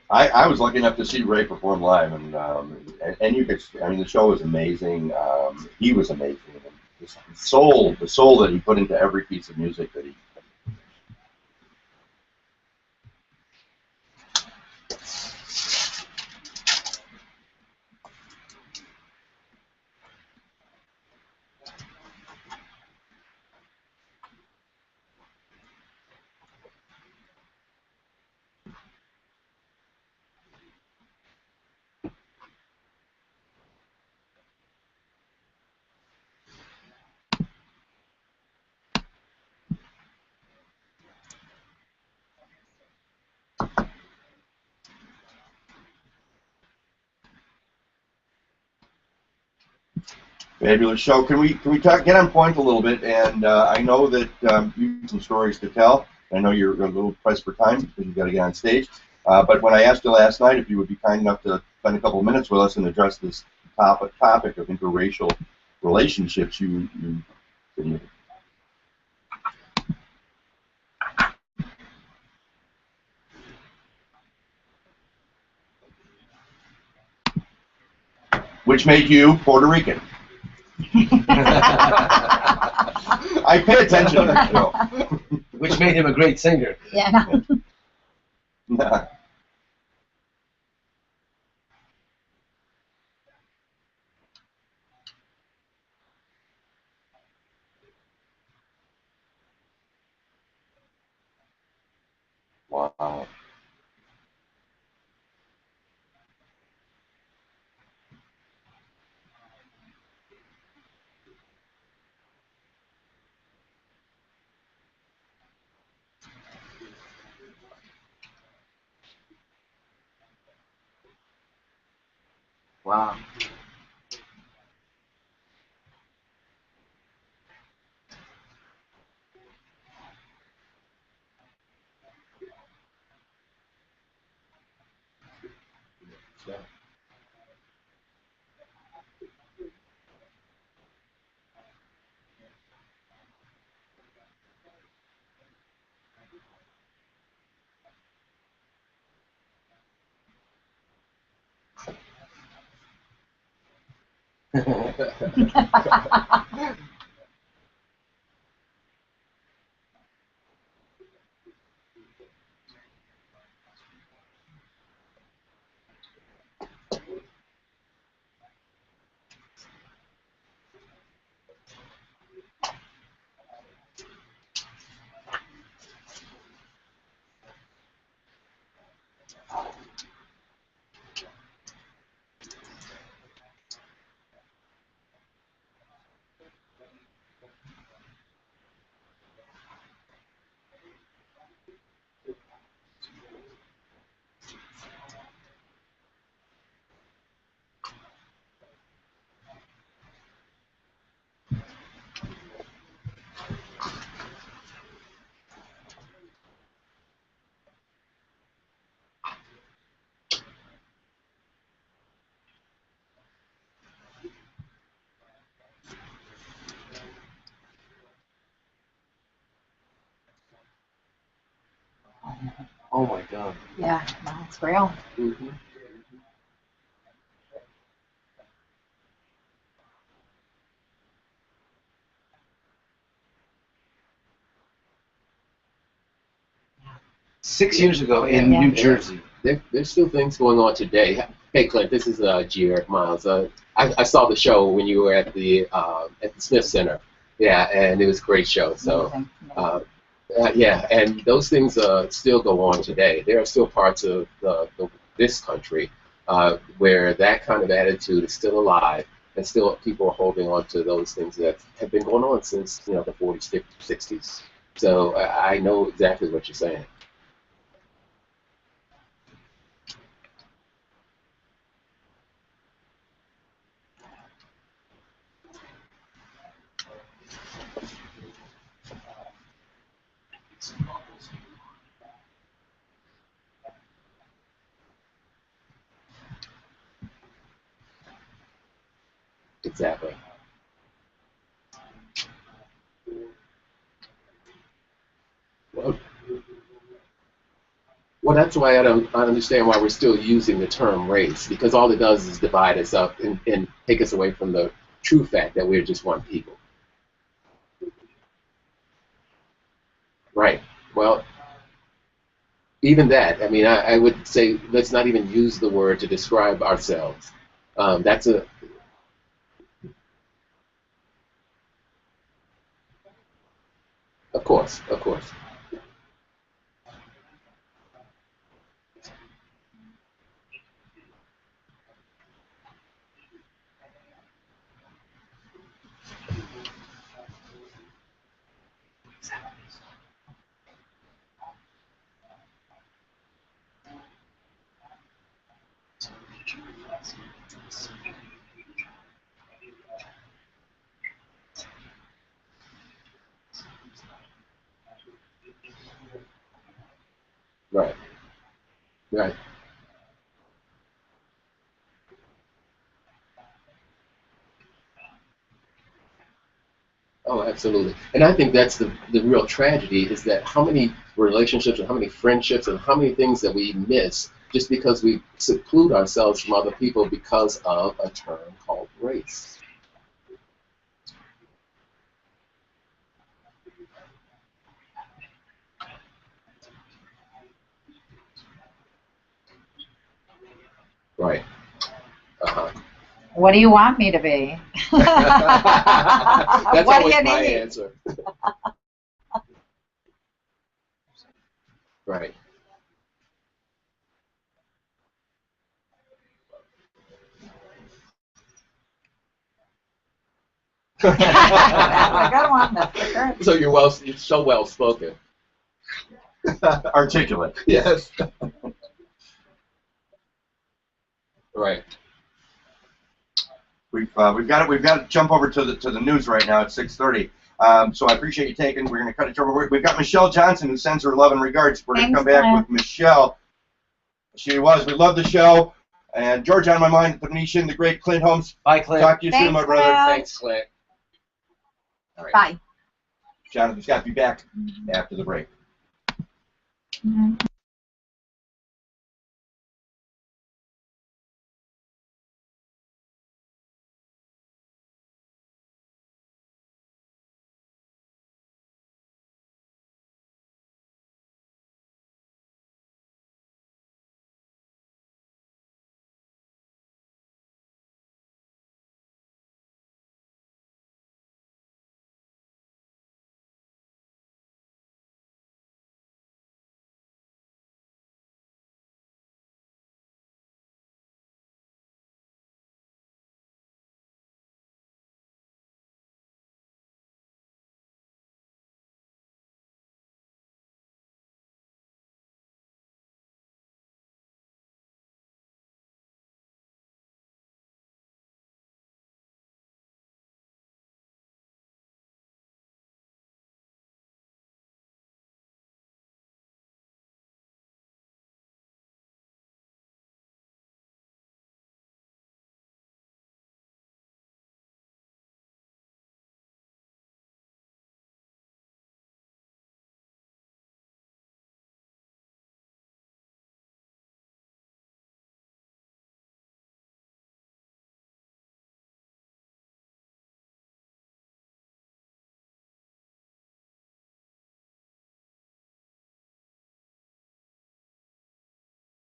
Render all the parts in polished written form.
I was lucky enough to see Ray perform live, and you could, I mean, the show was amazing. He was amazing. And the soul that he put into every piece of music that he. Fabulous show. Can we get on point a little bit? And I know that you have some stories to tell. I know you're a little pressed for time because you've got to get on stage. But when I asked you last night if you would be kind enough to spend a couple of minutes with us and address this topic of interracial relationships, you didn't. Which made you Puerto Rican. I pay attention to the show. Which made him a great singer. Yeah. Nah. Wow. Wow. Yeah. Oh my God. Yeah, no, it's real. Mm-hmm. Six years ago in New Jersey. There's still things going on today. Hey, Clint, this is G. Eric Miles. I saw the show when you were at the Smith Center. Yeah, and it was a great show. So, yeah, and those things still go on today. There are still parts of this country where that kind of attitude is still alive, and still people are holding on to those things that have been going on since the 40s, 50s, 60s. So I know exactly what you're saying. Exactly. What Well, that's why I understand why we're still using the term race, because all it does is divide us up and take us away from the true fact that we're just one people. Right. Well, even that, I mean, I would say let's not even use the word to describe ourselves. That's a Of course, of course. Right, right. Oh, absolutely. And I think that's the real tragedy is that how many relationships and how many friendships and how many things that we miss just because we seclude ourselves from other people because of a term called race. Right. Uh-huh. What do you want me to be? That's What do always you my need? answer. Right. I got one, Mr. Kurt. So you're so well spoken. Articulate. Yes. Right. We've got to jump over to the news right now at 6:30. So I appreciate you taking. We're going to cut it short. We've got Michelle Johnson who sends her love and regards. We're going to come back with Michelle. We love the show. And George on my mind, the Venetian, the great Clint Holmes. Bye, Clint. Talk to you soon, my brother. Thanks, Clint. All right. Bye. Jonathan Scott, be back after the break. Mhm.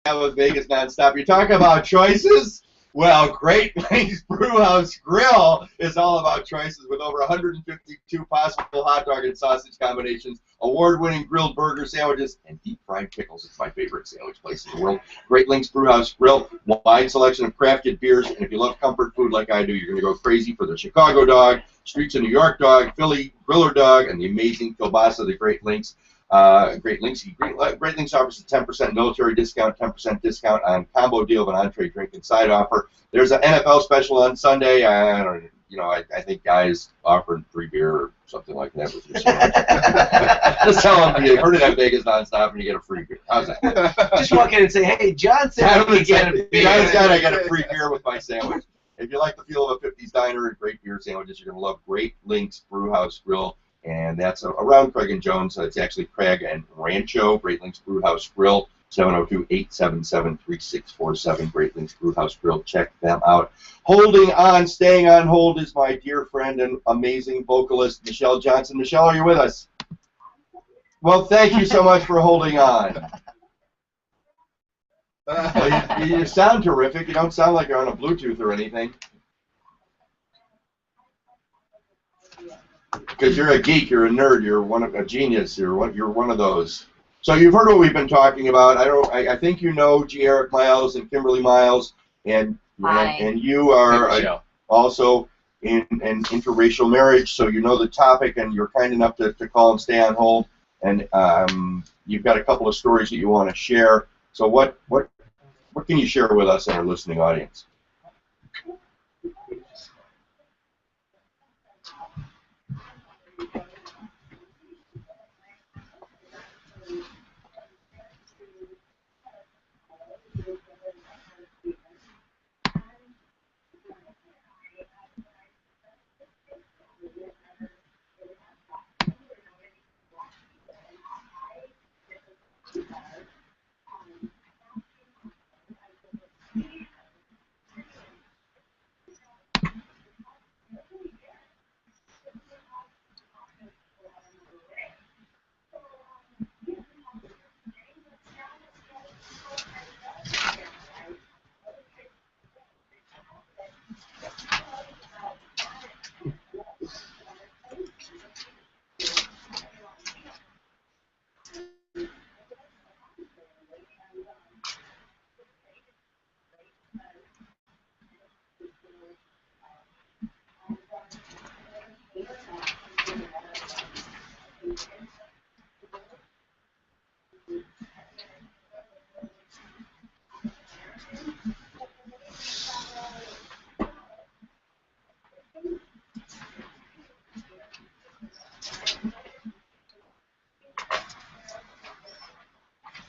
That was Vegas nonstop. You're talking about choices? Well, Great Lakes Brewhouse Grill is all about choices with over 152 possible hot dog and sausage combinations, award-winning grilled burger sandwiches, and deep fried pickles. It's my favorite sandwich place in the world. Great Lakes Brewhouse Grill, wide selection of crafted beers, and if you love comfort food like I do, you're going to go crazy for the Chicago dog, Streets of New York dog, Philly griller dog, and the amazing kielbasa, the Great Lakes. Great Links offers a 10% military discount, 10% discount on combo deal of an entree, drink, and side offer. There's an NFL special on Sunday. I think guys offering free beer or something like that with your sandwich. Just tell them you heard it at Vegas nonstop and you get a free beer. How's that? Just walk in and say, hey, John said we get a beer. John said I got a free beer with my sandwich. If you like the feel of a 50s diner and great beer sandwiches, you're going to love Great Links Brewhouse Grill. And that's around Craig and Jones. It's actually Craig and Rancho, Great Links Brewhouse Grill. 702-877-3647. Great Links Brewhouse Grill. Check them out. Holding on, staying on hold is my dear friend and amazing vocalist, Michelle Johnson. Michelle, are you with us? Well, thank you so much for holding on. Well, you sound terrific. You don't sound like you're on a Bluetooth or anything. Because you're a geek, you're a nerd, you're a genius, you're one of those. So you've heard what we've been talking about. I think you know G. Eric Miles and Kimberly Miles, and you are also in an interracial marriage, so you know the topic, and you're kind enough to call and stay on hold. And you've got a couple of stories that you want to share. So what can you share with us and our listening audience?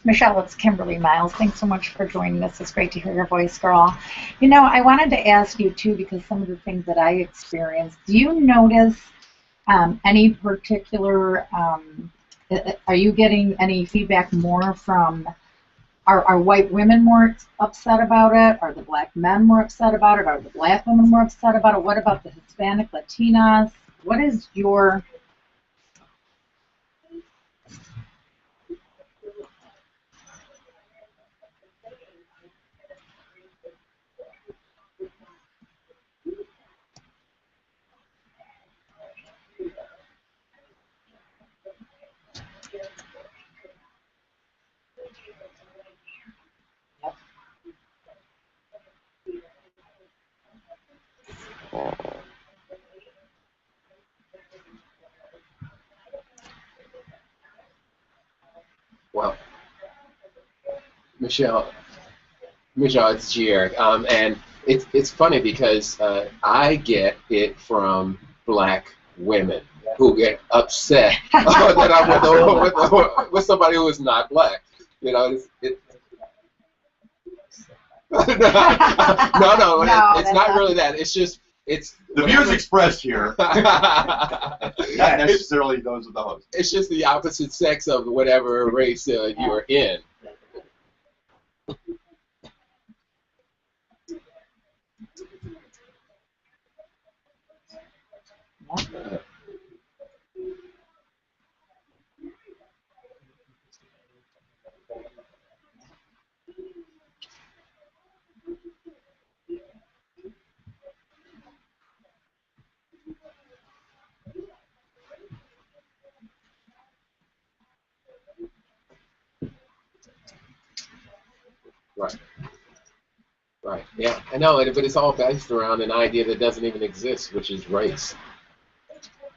Michelle, it's Kimberly Miles. Thanks so much for joining us. It's great to hear your voice, girl. You know, I wanted to ask you, too, because some of the things that I experienced, do you notice any particular, are you getting any feedback more from, are white women more upset about it? Are the black men more upset about it? Are the black women more upset about it? What about the Hispanic, Latinas? What is your... Well, Michelle, it's G-Eric, and it's funny because I get it from black women who get upset that I'm with somebody who is not black. You know, no, it's not really that. It's just the views expressed here, not necessarily those of the host. It's just the opposite sex of whatever race you're in. Right. Right. Yeah, I know, but it's all based around an idea that doesn't even exist, which is race.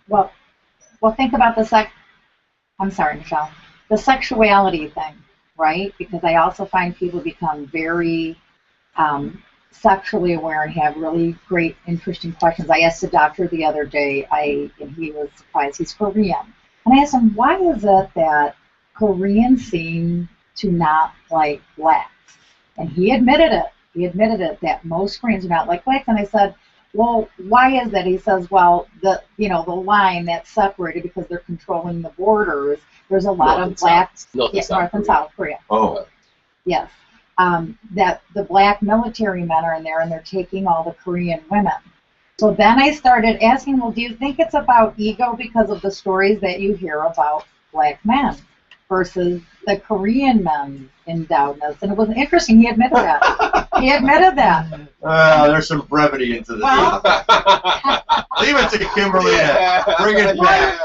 Well, think about I'm sorry, Michelle. The sexuality thing, right? Because I also find people become very sexually aware and have really great, interesting questions. I asked a doctor the other day, and he was surprised. He's Korean. And I asked him, why is it that Koreans seem to not like blacks? And he admitted it. He admitted it, that most Koreans do not like blacks. And I said, well, why is that? He says, well, the line that's separated because they're controlling the borders. There's a lot of blacks, North and South Korea. Oh. Yes. That the black military men are in there and they're taking all the Korean women. So then I started asking, well, do you think it's about ego because of the stories that you hear about black men versus the Korean men's endowedness? And it was interesting. He admitted that. He admitted that. There's some brevity into this. Well, Leave it to Kimberly to bring it back.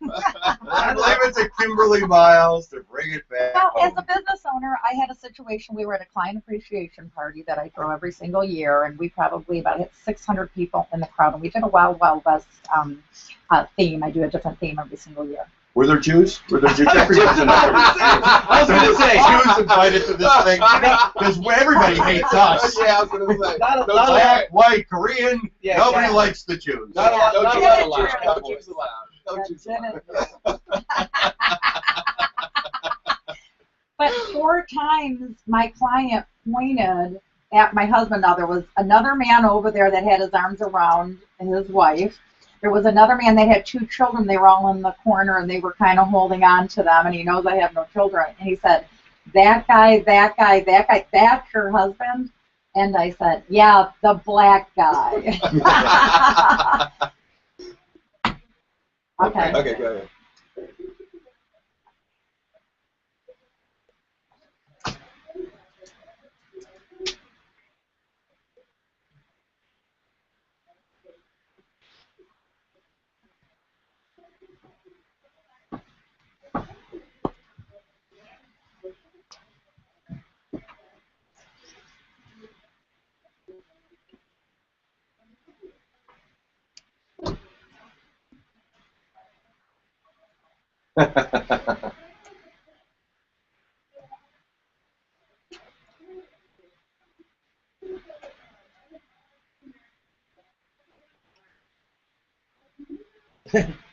Leave it to Kimberly Miles to bring it back. Well, as a business owner, I had a situation. We were at a client appreciation party that I throw every single year, and we probably about hit 600 people in the crowd, and we did a Wild Wild West theme. I do a different theme every single year. Were there Jews? Were there Jews? Everybody's invited. I was going to say Jews invited to this thing because everybody hates us. Yeah, I was going to say. Black, white, Korean. Yeah, nobody exactly. likes the Jews. No Jews allowed. No Jews. Jews allowed. No Jews allowed. But 4 times my client pointed at my husband. Now, there was another man over there that had his arms around his wife. There was another man that had 2 children. They were all in the corner, and they were kind of holding on to them, and he knows I have no children. And he said, that guy, that's your husband? And I said, yeah, the black guy. Okay. Okay, go ahead.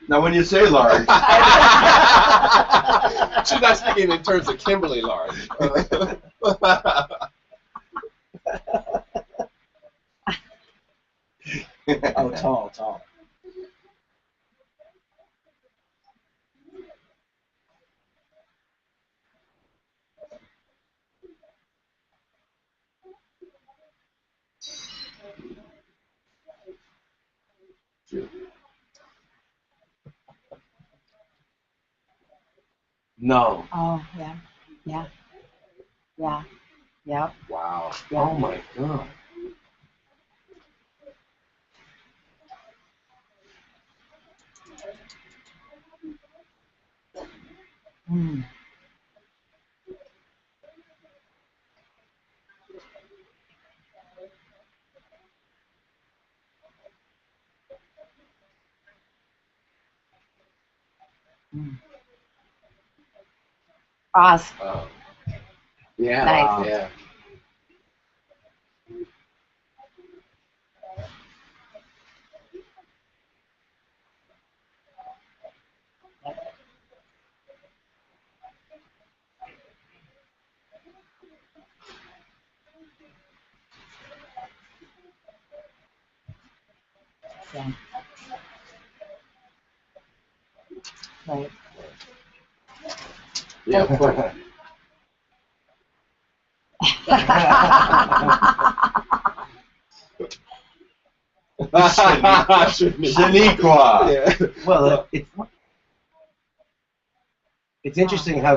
Now, when you say large, She's not speaking in terms of Kimberly large. Oh, tall. No. Oh, yeah. Yeah. Yeah. Yep. Wow. Yeah. Oh my God. Mm. Mm. Oz. Yeah. Nice. Yeah. Yeah. Right. Yeah. Shaniqua. Yeah. Well, it's interesting how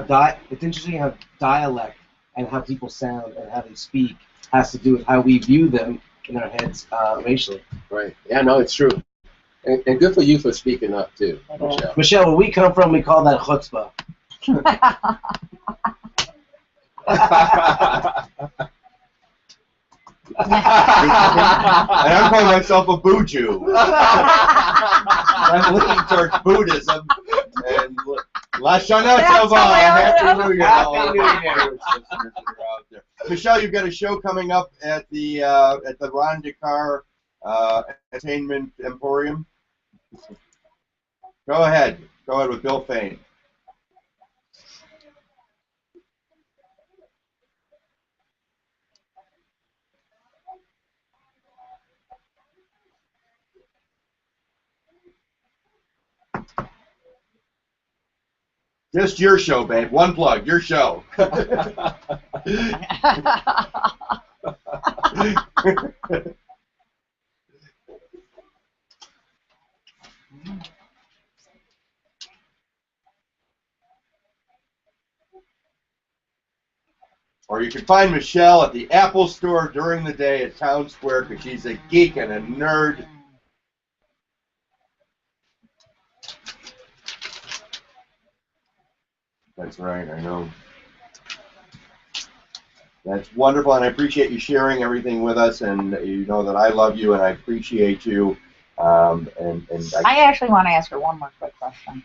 dialect and how people sound and how they speak has to do with how we view them in our heads racially. Right. Yeah, no, it's true. And good for you for speaking up, too, Michelle. Michelle, where we come from, we call that chutzpah. And I'm calling myself a Buju. I'm leaning towards Buddhism. And Lashana Tova. Happy New Year. Happy New Year. Listeners that are out there. Michelle, you've got a show coming up at the Ron Dakar Entertainment Emporium. Go ahead. Go ahead with Bill Fain. Just your show, babe. One plug, your show. Or you can find Michelle at the Apple Store during the day at Town Square because she's a geek and a nerd. That's right, I know. That's wonderful, and I appreciate you sharing everything with us, and you know that I love you and I appreciate you. I actually want to ask her one more quick question.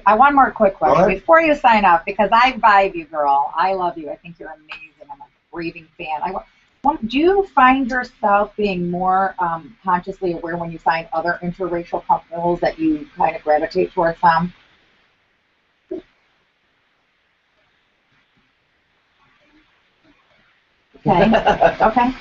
One more quick question before you sign off, because I vibe you, girl. I love you. I think you're amazing. I'm a raving fan. Do you find yourself being more consciously aware when you find other interracial couples that you kind of gravitate towards them? Okay. Okay.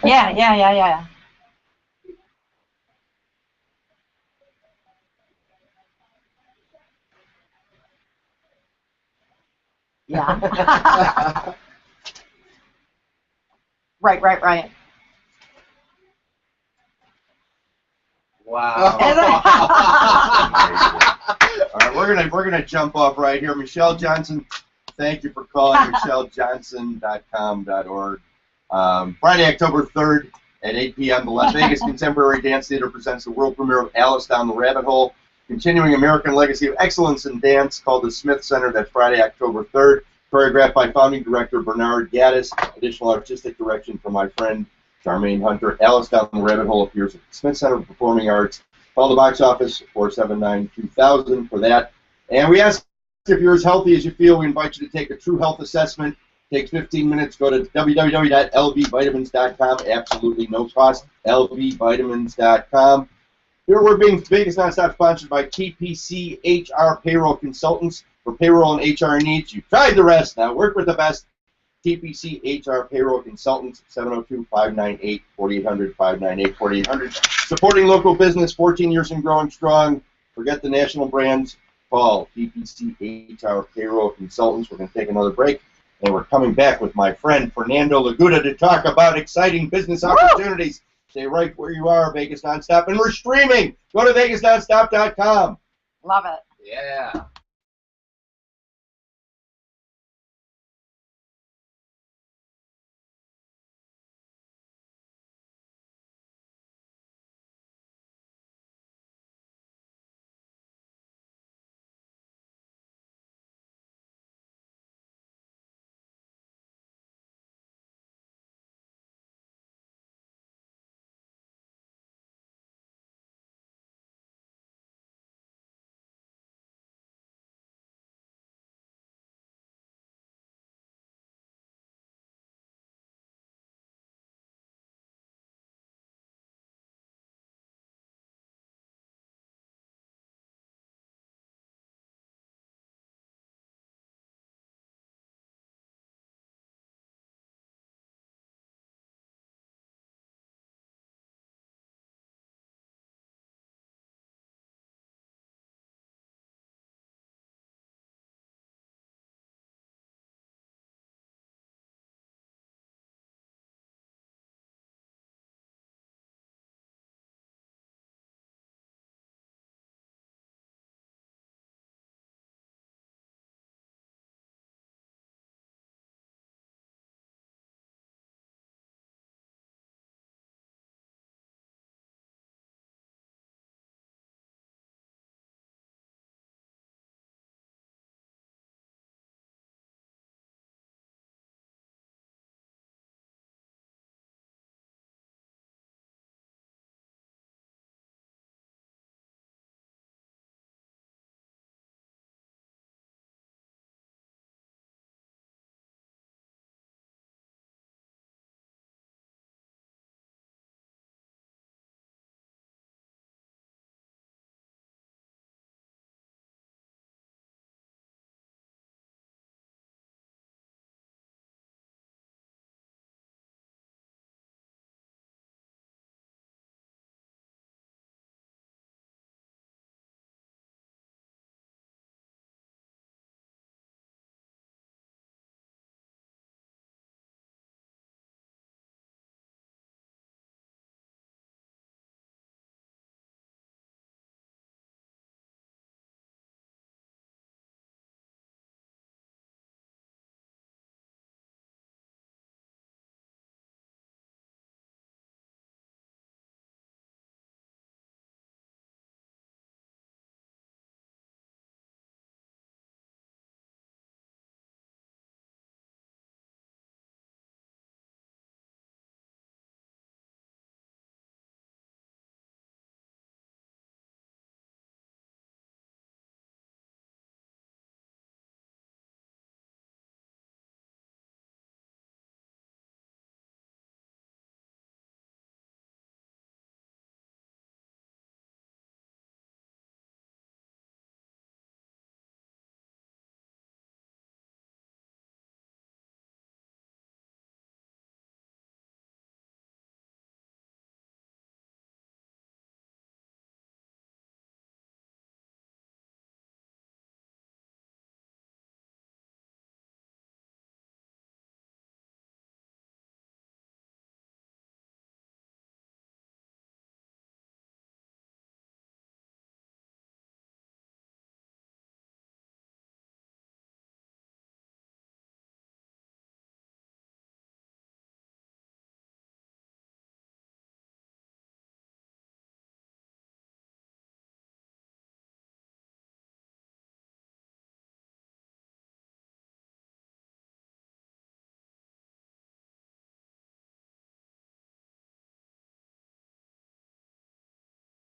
Yeah. Yeah. Right. Wow. All right, we're gonna jump off right here. Michelle Johnson, thank you for calling. MichelleJohnson.com.org. Friday, October 3rd at 8 p.m. The Las Vegas Contemporary Dance Theater presents the world premiere of Alice Down the Rabbit Hole, continuing American legacy of excellence in dance, called the Smith Center. That's Friday, October 3rd. Choreographed by founding director Bernard Gaddis. Additional artistic direction from my friend Charmaine Hunter. Alice Down the Rabbit Hole appears at the Smith Center for Performing Arts. Call the box office 479-2000 for that. And we ask if you're as healthy as you feel. We invite you to take a true health assessment. Takes 15 minutes. Go to www.lvvitamins.com. Absolutely no cost. lvvitamins.com. Here we're being Vegas Nonstop sponsored by TPC HR Payroll Consultants. For payroll and HR needs, you've tried the rest. Now work with the best. TPC HR Payroll Consultants, 702-598-4800, 598-4800. Supporting local business, 14 years and growing strong. Forget the national brands. Call TPC HR Payroll Consultants. We're going to take another break, and we're coming back with my friend Fernando Laguda to talk about exciting business opportunities. Stay right where you are, Vegas Nonstop, and we're streaming. Go to vegasnonstop.com. Love it. Yeah.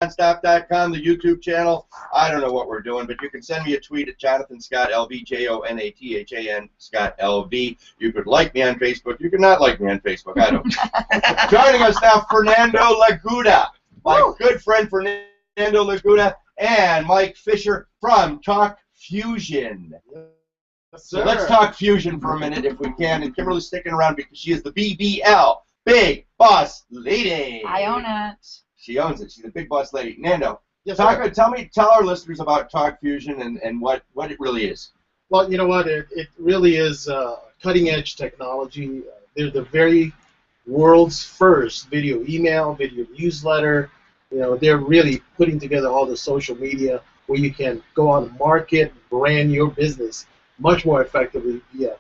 nonstop.com, the YouTube channel. I don't know what we're doing, but you can send me a tweet at Jonathan Scott LV, JONATHAN Scott LV. You could like me on Facebook. You could not like me on Facebook. I don't. Joining us now, Fernando Laguda, my good friend Fernando Laguda, and Mike Fisher from Talk Fusion. So let's talk Fusion for a minute if we can. And Kimberly's sticking around because she is the BBL, Big Boss Lady. I own it. She owns it. She's a big boss lady. Nando, Yes, tell our listeners about Talk Fusion and what it really is. Well, you know what? It really is cutting edge technology. They're the very world's first video email, video newsletter. You know, they're really putting together all the social media where you can go out and market, brand your business much more effectively via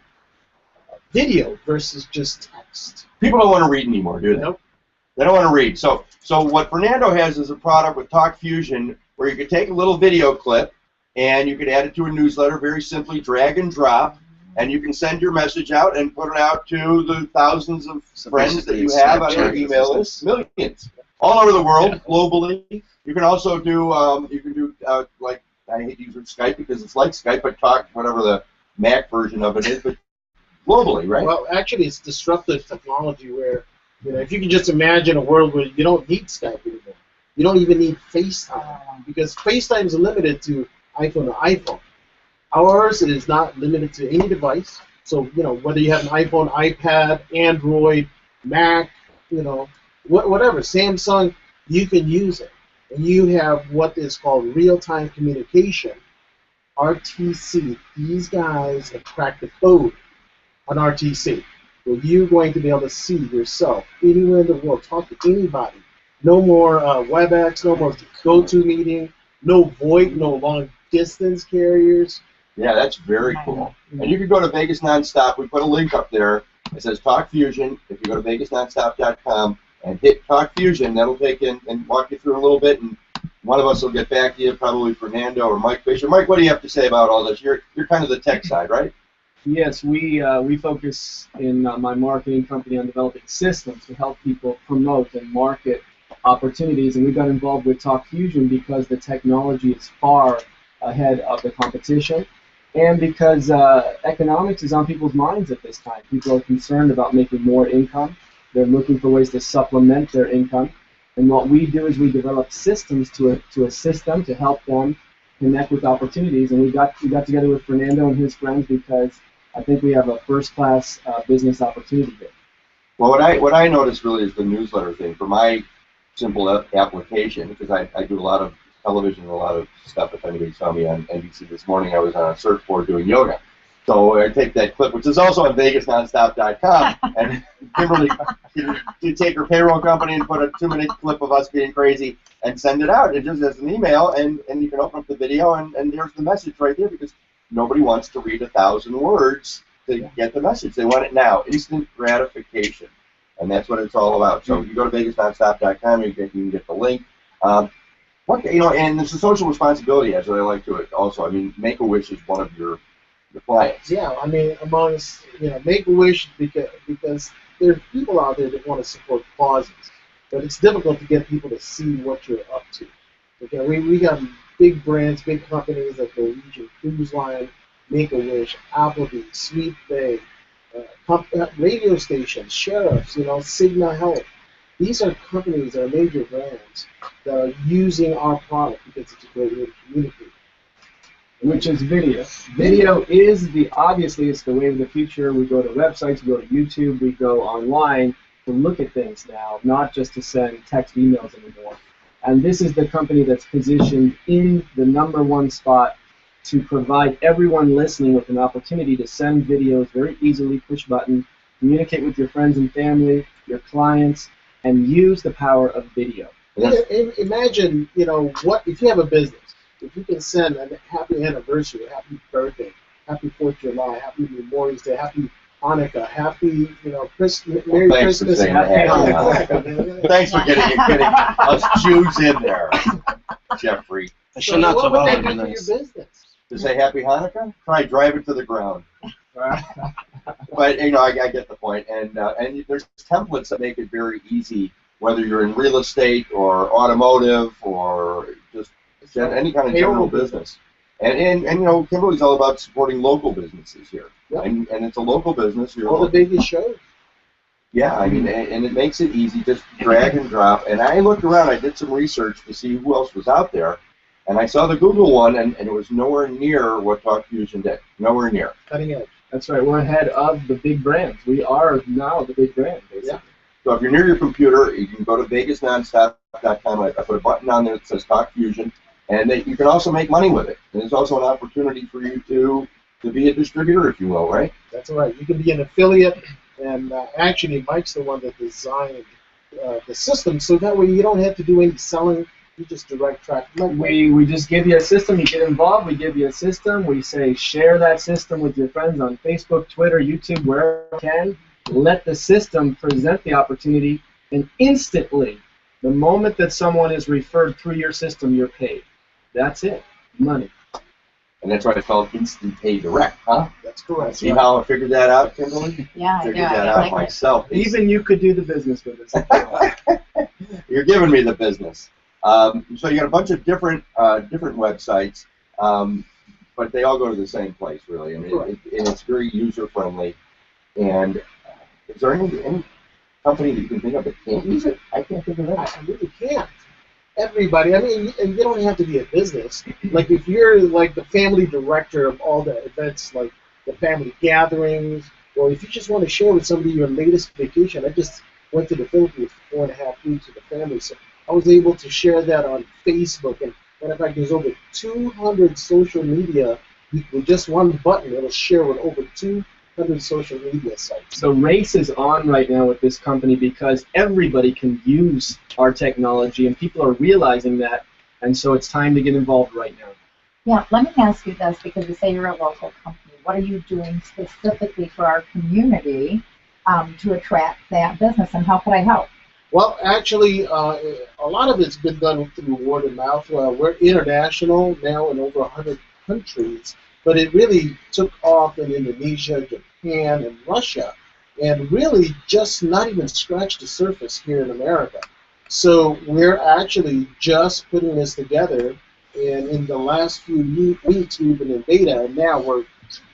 video versus just text. People don't want to read anymore, do they? Nope. They don't want to read. So what Fernando has is a product with Talk Fusion where you could take a little video clip and you could add it to a newsletter, very simply drag and drop, and you can send your message out and put it out to the thousands of friends that you have on your email list, millions, all over the world, globally. You can also do like, I hate to use Skype because it's like Skype, but Talk, whatever the Mac version of it is, but globally, right? Well, actually, it's disruptive technology where, you know, if you can just imagine a world where you don't need Skype anymore. You don't even need FaceTime because FaceTime is limited to iPhone to iPhone. Ours is not limited to any device. So, you know, whether you have an iPhone, iPad, Android, Mac, you know, whatever, Samsung, you can use it. And you have what is called real-time communication, RTC. These guys have cracked the code on RTC, where you're going to be able to see yourself anywhere in the world, talk to anybody. No more WebEx, no more GoToMeeting, no VoIP, no long-distance carriers. Yeah, that's very cool. And you can go to Vegas Nonstop. We put a link up there. It says Talk Fusion. If you go to vegasnonstop.com and hit Talk Fusion, that'll take in and walk you through a little bit, and one of us will get back to you, probably Fernando or Mike Fisher. Mike, what do you have to say about all this? You're kind of the tech side, right? Yes, we focus in my marketing company on developing systems to help people promote and market opportunities, and we got involved with Talk Fusion because the technology is far ahead of the competition, and because economics is on people's minds at this time. People are concerned about making more income. They're looking for ways to supplement their income, and what we do is we develop systems to assist them, to help them connect with opportunities, and we got together with Fernando and his friends because I think we have a first-class business opportunity here. Well, what I noticed really is the newsletter thing for my simple application, because I do a lot of television and a lot of stuff. If anybody saw me on NBC this morning, I was on a surfboard doing yoga. So I take that clip, which is also on VegasNonstop.com, and Kimberly, you take her payroll company and put a 2-minute clip of us being crazy and send it out. It just as an email, and you can open up the video, and there's the message right there, because nobody wants to read 1,000 words to get the message. They want it now, instant gratification, and that's what it's all about. So if you go to VegasNonstop.com, you can get the link. And it's a social responsibility, as I like to it also. I mean, Make-A-Wish is one of your clients. Yeah, I mean, amongst, you know, Make-A-Wish, because there's people out there that want to support causes, but it's difficult to get people to see what you're up to. Okay, we got big brands, big companies like the Norwegian Cruise Line, Make-A-Wish, Applebee's, Sweet Bay, radio stations, sheriffs, you know, Cigna Health. These are companies that are major brands that are using our product because it's a great way to communicate. Which is video. Video is obviously it's the way of the future. We go to websites, we go to YouTube, we go online to look at things now, not just to send text emails anymore. And this is the company that's positioned in the #1 spot to provide everyone listening with an opportunity to send videos very easily, push button, communicate with your friends and family, your clients, and use the power of video. Imagine, you know, what if you have a business, if you can send a happy anniversary, happy birthday, happy 4th of July, happy Memorial Day, happy Hanukkah, happy, you know, Merry Christmas, and happy Hanukkah. Thanks for getting us Jews in there, Jeffrey. So what would that do for your business? To say Happy Hanukkah? Try drive it to the ground. But you know, I get the point, and there's templates that make it very easy whether you're in real estate or automotive or just any kind of general business. And you know, Kimberly's all about supporting local businesses here. Yep. And it's a local business. You're All the biggest shows. Yeah, I mean, and it makes it easy, just drag and drop. And I looked around, I did some research to see who else was out there, and I saw the Google one, and it was nowhere near what TalkFusion did. Nowhere near. Cutting edge. That's right. We're ahead of the big brands. We are now the big brand, basically. Yeah. So if you're near your computer, you can go to VegasNonstop.com. I put a button on there that says TalkFusion, and you can also make money with it. And there's also an opportunity for you to be a distributor, if you will, right? That's right. You can be an affiliate, and actually Mike's the one that designed the system, so that way you don't have to do any selling. You just direct track. We just give you a system, you get involved, we give you a system, we say share that system with your friends on Facebook, Twitter, YouTube, wherever you can. Let the system present the opportunity, and instantly, the moment that someone is referred through your system, you're paid. That's it. Money. And that's why it's called Instant Pay Direct, huh? That's correct. See how I figured that out, Kimberly? Yeah, I do. Figured that out I like it. myself. Even you could do the business with this. You're giving me the business. So you got a bunch of different websites, but they all go to the same place, really. I mean, and it's very user friendly. And is there any company that you can think of that can't use it? I can't think of any. I really can't. Everybody, I mean, and you don't have to be a business. Like if you're like the family director of all the events, like the family gatherings, or if you just want to share with somebody your latest vacation. I just went to the Philippines for 4.5 weeks with the family, so I was able to share that on Facebook. And matter of fact, there's over 200 social media. With just one button, it'll share with over 200 social media sites. The race is on right now with this company because everybody can use our technology, and people are realizing that, and so it's time to get involved right now. Yeah, let me ask you this, because you say you're a local company. What are you doing specifically for our community to attract that business, and how could I help? Well, actually, a lot of it's been done through word of mouth. We're international now in over 100 countries, but it really took off in Indonesia, Japan, and Russia, and really just not even scratched the surface here in America. So we're actually just putting this together, and in the last few weeks we've been in beta, and now we're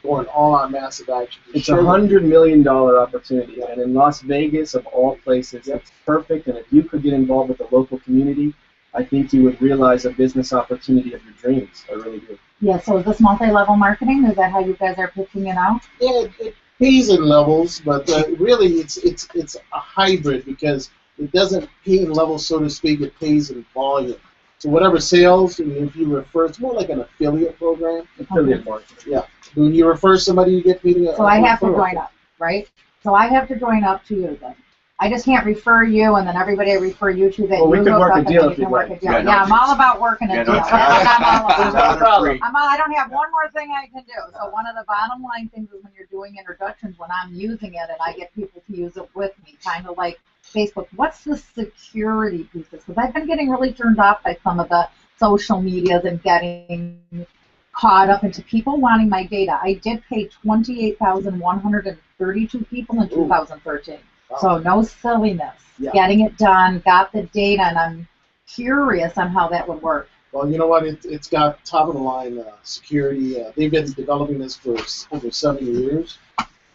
going all on massive action. It's a $100 million opportunity, and in Las Vegas, of all places, it's perfect. And if you could get involved with the local community, I think you would realize a business opportunity of your dreams. I really do. Yeah, so is this multi-level marketing? Is that how you guys are pitching it out? Yeah, it pays in levels, but really it's a hybrid, because it doesn't pay in levels, so to speak. It pays in volume. So whatever sales, if you refer, it's more like an affiliate program. Affiliate marketing. Yeah. When you refer somebody, you get paid. So I have to join up, right? So I have to join up to you then. I just can't refer you, and then everybody I refer you to, that well, we you could hook work up a and deal then if you you'd can work like. a deal. Yeah, Yeah, I'm all about working a deal. That's what I'm all about. No problem. I don't have one more thing I can do. So one of the bottom line things is when you're doing introductions, when I'm using it and I get people to use it with me, kind of like Facebook, what's the security pieces? Because I've been getting really turned off by some of the social medias and getting caught up into people wanting my data. I did pay 28,132 people in 2013. Wow. So no silliness. Yeah. Getting it done, got the data, and I'm curious on how that would work. Well, you know what? It's got top of the line security. They've been developing this for over 7 years.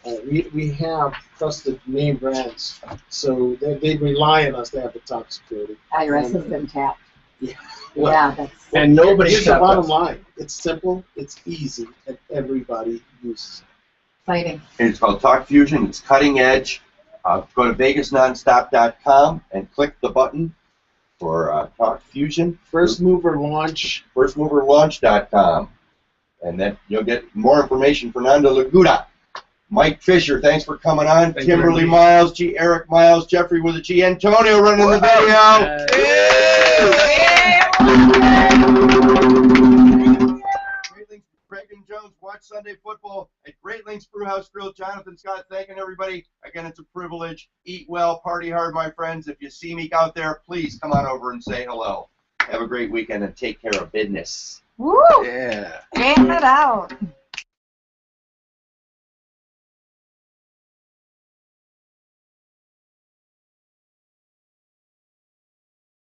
We have trusted name brands, so they rely on us to have the top security. IRS has been tapped. Yeah. Yeah, that's And nobody Here's the tapped bottom us. line. It's simple, it's easy, and everybody uses it. exciting. It's called TalkFusion. It's cutting edge. Go to VegasNonstop.com and click the button for TalkFusion. First mover launch. FirstMoverLaunch.com. And then you'll get more information. Fernando Laguda, Mike Fisher, thanks for coming on. Thank you Kimberly very much. Miles, G. Eric Miles, Jeffrey with a G. Antonio running the video. Great Links, Craig and Jones, watch Sunday football at Great Links Brewhouse Grill. Jonathan Scott, thanking everybody. Again, it's a privilege. Eat well, party hard, my friends. If you see me out there, please come on over and say hello. Have a great weekend and take care of business. Woo! Yeah. Jam it out.